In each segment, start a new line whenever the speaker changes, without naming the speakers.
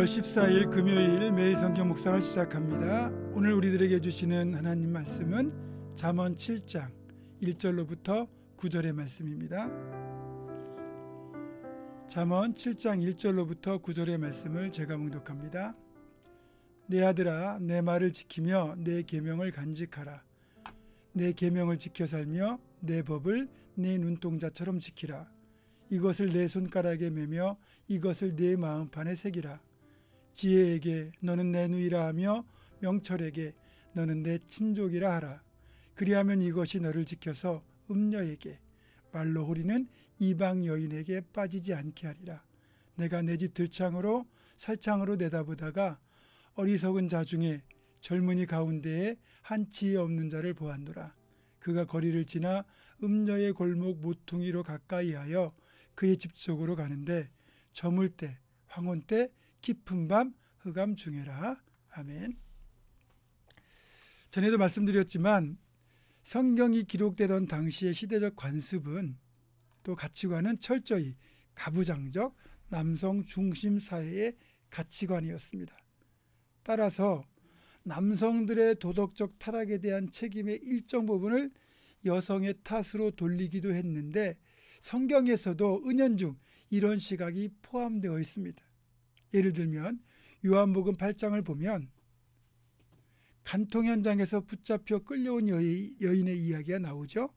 2월 14일 금요일 매일 성경 묵상을 시작합니다. 오늘 우리들에게 주시는 하나님 말씀은 잠언 7장 1절로부터 9절의 말씀입니다. 잠언 7장 1절로부터 9절의 말씀을 제가 묵독합니다. 내 아들아, 내 말을 지키며 내 계명을 간직하라. 내 계명을 지켜 살며 내 법을 내 눈동자처럼 지키라. 이것을 내 손가락에 매며 이것을 내 마음판에 새기라. 지혜에게 너는 내 누이라 하며 명철에게 너는 내 친족이라 하라. 그리하면 이것이 너를 지켜서 음녀에게 말로 호리는 이방 여인에게 빠지지 않게 하리라. 내가 내 집 들창으로 살창으로 내다보다가 어리석은 자 중에 젊은이 가운데에 한 지혜 없는 자를 보았노라. 그가 거리를 지나 음녀의 골목 모퉁이로 가까이하여 그의 집 쪽으로 가는데 저물 때 황혼 때 깊은 밤 흑암 중에라. 아멘. 전에도 말씀드렸지만 성경이 기록되던 당시의 시대적 관습은 또 가치관은 철저히 가부장적 남성 중심 사회의 가치관이었습니다. 따라서 남성들의 도덕적 타락에 대한 책임의 일정 부분을 여성의 탓으로 돌리기도 했는데 성경에서도 은연중 이런 시각이 포함되어 있습니다. 예를 들면 요한복음 8장을 보면 간통 현장에서 붙잡혀 끌려온 여인의 이야기가 나오죠.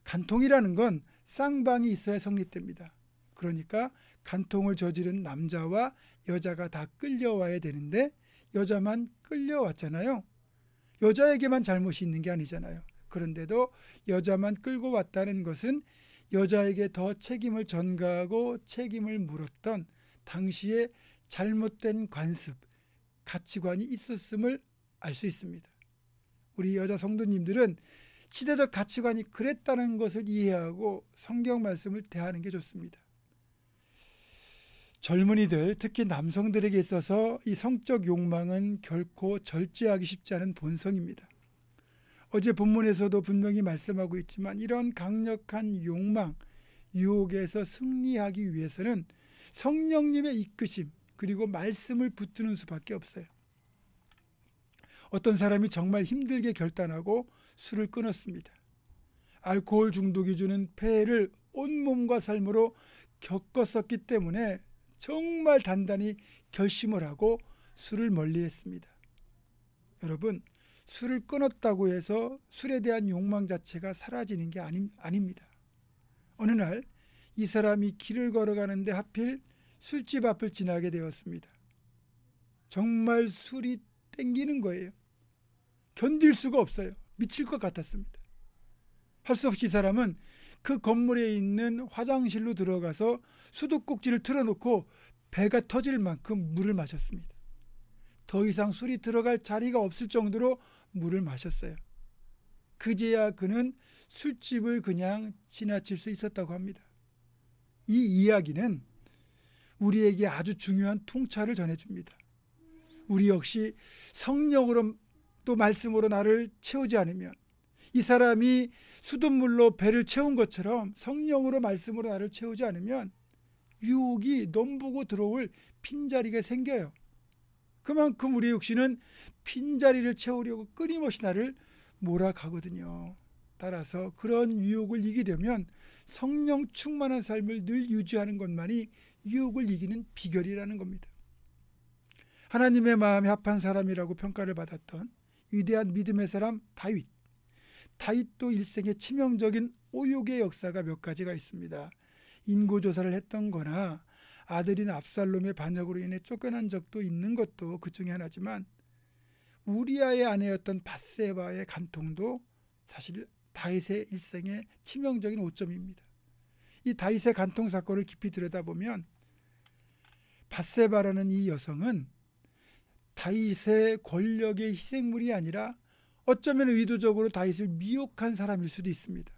간통이라는 건 쌍방이 있어야 성립됩니다. 그러니까 간통을 저지른 남자와 여자가 다 끌려와야 되는데 여자만 끌려왔잖아요. 여자에게만 잘못이 있는 게 아니잖아요. 그런데도 여자만 끌고 왔다는 것은 여자에게 더 책임을 전가하고 책임을 물었던 당시의 잘못된 관습, 가치관이 있었음을 알 수 있습니다. 우리 여자 성도님들은 시대적 가치관이 그랬다는 것을 이해하고 성경 말씀을 대하는 게 좋습니다. 젊은이들, 특히 남성들에게 있어서 이 성적 욕망은 결코 절제하기 쉽지 않은 본성입니다. 어제 본문에서도 분명히 말씀하고 있지만 이런 강력한 욕망, 유혹에서 승리하기 위해서는 성령님의 이끄심 그리고 말씀을 붙드는 수밖에 없어요. 어떤 사람이 정말 힘들게 결단하고 술을 끊었습니다. 알코올 중독이 주는 폐해를 온몸과 삶으로 겪었었기 때문에 정말 단단히 결심을 하고 술을 멀리했습니다. 여러분, 술을 끊었다고 해서 술에 대한 욕망 자체가 사라지는 게 아닙니다. 어느 날 이 사람이 길을 걸어가는데 하필 술집 앞을 지나게 되었습니다. 정말 술이 땡기는 거예요. 견딜 수가 없어요. 미칠 것 같았습니다. 할 수 없이 이 사람은 그 건물에 있는 화장실로 들어가서 수도꼭지를 틀어놓고 배가 터질 만큼 물을 마셨습니다. 더 이상 술이 들어갈 자리가 없을 정도로 물을 마셨어요. 그제야 그는 술집을 그냥 지나칠 수 있었다고 합니다. 이 이야기는 우리에게 아주 중요한 통찰을 전해줍니다. 우리 역시 성령으로 또 말씀으로 나를 채우지 않으면 이 사람이 수돗물로 배를 채운 것처럼 성령으로 말씀으로 나를 채우지 않으면 유혹이 넘보고 들어올 빈자리가 생겨요. 그만큼 우리 육신은 빈자리를 채우려고 끊임없이 나를 몰아가거든요. 따라서 그런 유혹을 이기려면 성령 충만한 삶을 늘 유지하는 것만이 유혹을 이기는 비결이라는 겁니다. 하나님의 마음에 합한 사람이라고 평가를 받았던 위대한 믿음의 사람 다윗. 다윗도 일생에 치명적인 오욕의 역사가 몇 가지가 있습니다. 인고조사를 했던 거나 아들인 압살롬의 반역으로 인해 쫓겨난 적도 있는 것도 그 중에 하나지만 우리아의 아내였던 밧세바의 간통도 사실 다윗의 일생의 치명적인 오점입니다. 이 다윗의 간통 사건을 깊이 들여다보면 밧세바라는 이 여성은 다윗의 권력의 희생물이 아니라 어쩌면 의도적으로 다윗을 미혹한 사람일 수도 있습니다.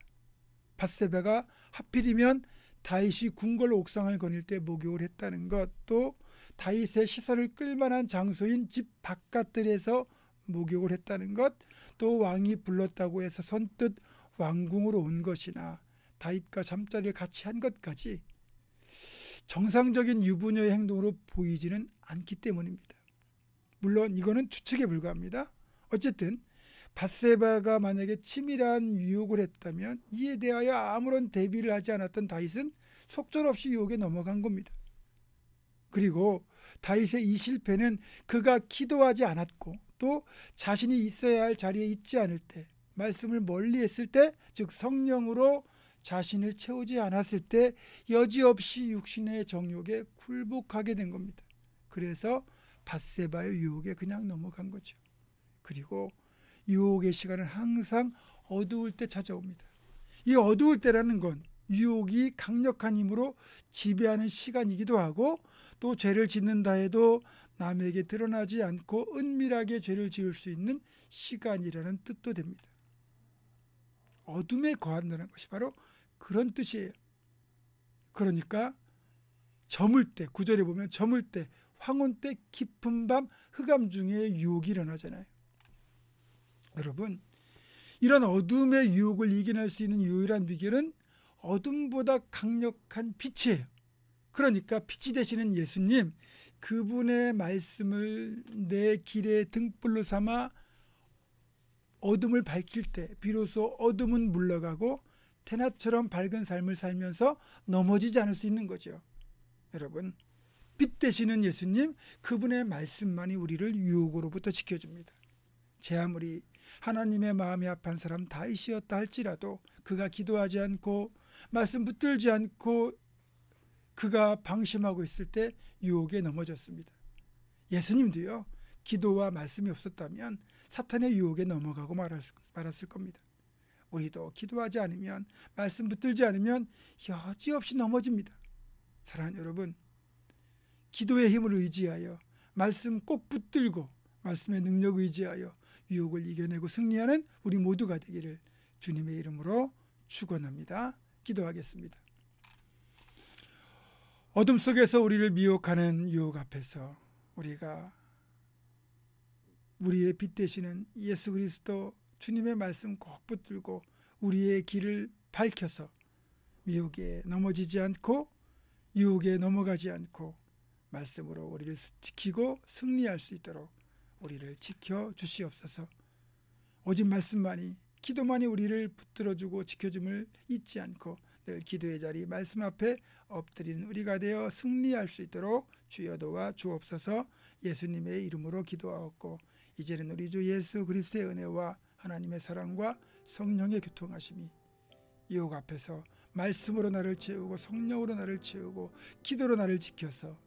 밧세바가 하필이면 다윗이 궁궐 옥상을 거닐 때 목욕을 했다는 것, 또 다윗의 시선을 끌만한 장소인 집 바깥들에서 목욕을 했다는 것, 또 왕이 불렀다고 해서 선뜻 왕궁으로 온 것이나 다윗과 잠자리를 같이 한 것까지 정상적인 유부녀의 행동으로 보이지는 않기 때문입니다. 물론 이거는 추측에 불과합니다. 어쨌든 밧세바가 만약에 치밀한 유혹을 했다면 이에 대하여 아무런 대비를 하지 않았던 다윗은 속절없이 유혹에 넘어간 겁니다. 그리고 다윗의 이 실패는 그가 기도하지 않았고 또 자신이 있어야 할 자리에 있지 않을 때, 말씀을 멀리 했을 때, 즉 성령으로 자신을 채우지 않았을 때 여지없이 육신의 정욕에 굴복하게 된 겁니다. 그래서 밧세바의 유혹에 그냥 넘어간 거죠. 그리고 유혹의 시간은 항상 어두울 때 찾아옵니다. 이 어두울 때라는 건 유혹이 강력한 힘으로 지배하는 시간이기도 하고, 또 죄를 짓는다 해도 남에게 드러나지 않고 은밀하게 죄를 지을 수 있는 시간이라는 뜻도 됩니다. 어둠에 거한다는 것이 바로 그런 뜻이에요. 그러니까 저물 때, 구절에 보면 저물 때, 황혼 때, 깊은 밤, 흑암 중에 유혹이 일어나잖아요. 여러분, 이런 어둠의 유혹을 이겨낼 수 있는 유일한 비결은 어둠보다 강력한 빛이에요. 그러니까 빛이 되시는 예수님, 그분의 말씀을 내 길의 등불로 삼아 어둠을 밝힐 때 비로소 어둠은 물러가고 태낮처럼 밝은 삶을 살면서 넘어지지 않을 수 있는 거죠. 여러분, 빛 되시는 예수님, 그분의 말씀만이 우리를 유혹으로부터 지켜줍니다. 제 아무리 하나님의 마음이 합한 사람 다윗이었다 할지라도 그가 기도하지 않고 말씀 붙들지 않고 그가 방심하고 있을 때 유혹에 넘어졌습니다. 예수님도요, 기도와 말씀이 없었다면 사탄의 유혹에 넘어가고 말았을 겁니다. 우리도 기도하지 않으면, 말씀 붙들지 않으면 여지없이 넘어집니다. 사랑하는 여러분, 기도의 힘을 의지하여 말씀 꼭 붙들고 말씀의 능력 의지하여 유혹을 이겨내고 승리하는 우리 모두가 되기를 주님의 이름으로 축원합니다. 기도하겠습니다. 어둠 속에서 우리를 미혹하는 유혹 앞에서 우리가 우리의 빛 되시는 예수 그리스도 주님의 말씀 꼭 붙들고 우리의 길을 밝혀서 미혹에 넘어지지 않고 유혹에 넘어가지 않고 말씀으로 우리를 지키고 승리할 수 있도록 우리를 지켜 주시옵소서. 오직 말씀만이, 기도만이 우리를 붙들어주고 지켜줌을 잊지 않고 늘 기도의 자리 말씀 앞에 엎드리는 우리가 되어 승리할 수 있도록 주여 도와 주옵소서. 예수님의 이름으로 기도하옵고 이제는 우리 주 예수 그리스도의 은혜와 하나님의 사랑과 성령의 교통하심이 유혹 앞에서 말씀으로 나를 채우고 성령으로 나를 채우고 기도로 나를 지켜서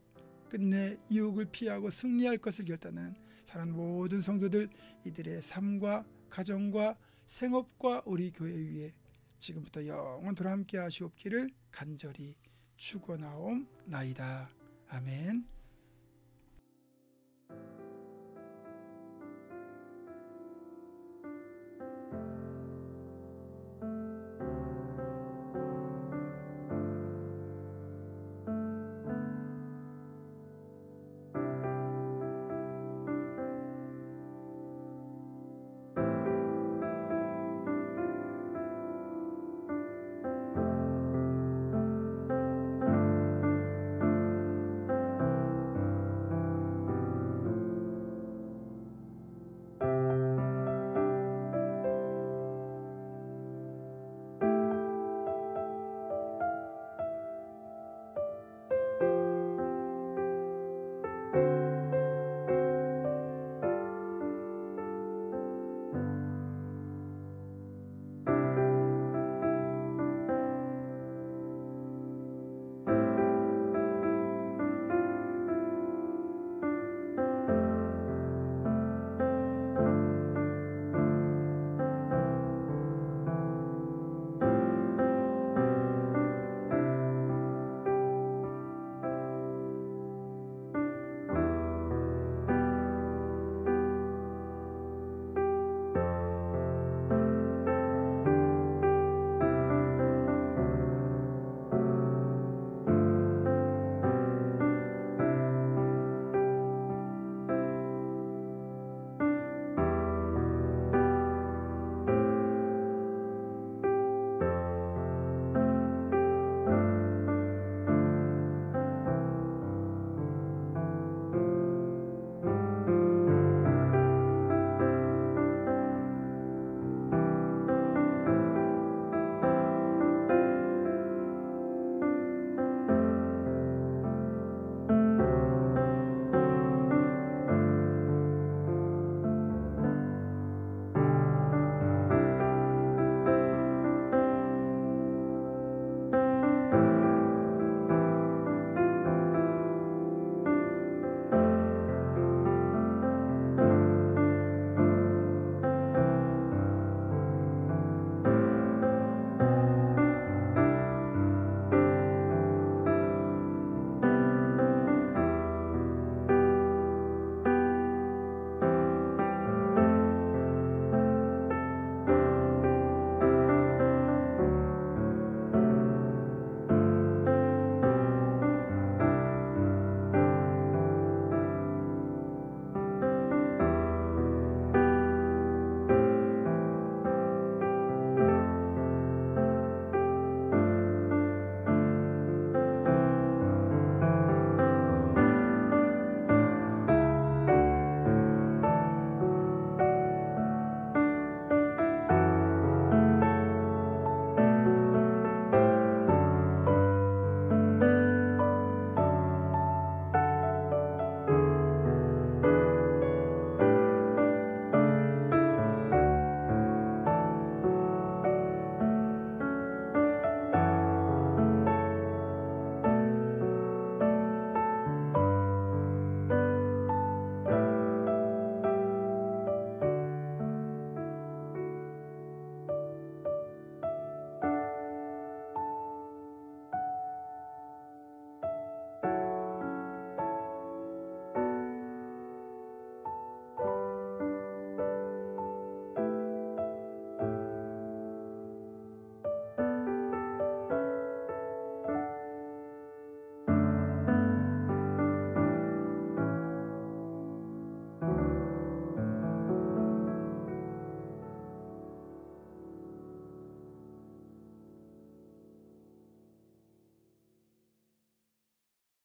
끝내 유혹을 피하고 승리할 것을 결단하는 사랑하는 모든 성도들, 이들의 삶과 가정과 생업과 우리 교회 위에 지금부터 영원토록 함께 하시옵기를 간절히 축원하옵나이다. 아멘.